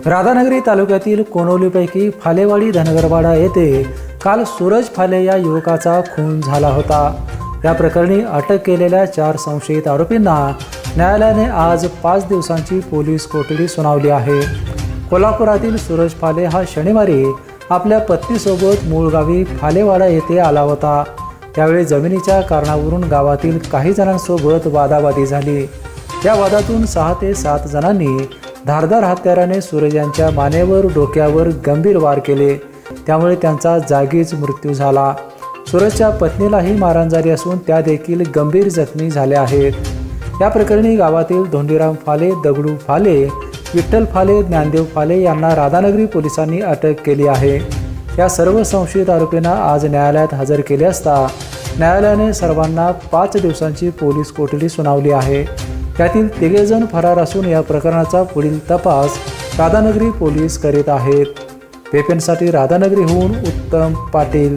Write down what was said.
राधानगरी तालुक्यातील कोनोलीपैकी फालेवाडी धनगरवाडा येथे काल सूरज फाले या युवकाचा खून झाला होता। या प्रकरणी अटक केलेल्या 4 संशयित आरोपींना न्यायालयाने आज 5 दिवसांची पोलीस कोठडी सुनावली आहे। कोल्हापुरातील सूरज फाले हा शनिवारी आपल्या पत्नीसोबत मूळ गावी फालेवाडा येथे आला होता। त्यावेळी जमिनीच्या कारणावरून गावातील काही जणांसोबत वादावादी झाली। या वादातून 6 ते 7 जणांनी धारदार हत्याराने सूरज यांच्या मानेवर डोक्यावर गंभीर वार केले। त्यामुळे त्यांचा जागीच मृत्यू झाला। सूरजच्या पत्नीलाही मारहाण झाली असून त्या देखील गंभीर जखमी झाल्या आहेत। या प्रकरणी गावातील धोंडीराम फाले, दगडू फाले, विठ्ठल फाले, ज्ञानदेव फाले यांना राधानगरी पोलिसांनी अटक केली आहे। या सर्व संशयित आरोपींना आज न्यायालयात हजर केले असता न्यायालयाने सर्वांना 5 दिवसांची पोलीस कोठडी सुनावली आहे। त्यातील 3 जण फरार असून या प्रकरणाचा पुढील तपास राधानगरी पोलीस करीत आहेत। पेपेंसाठी राधानगरीहून उत्तम पाटील।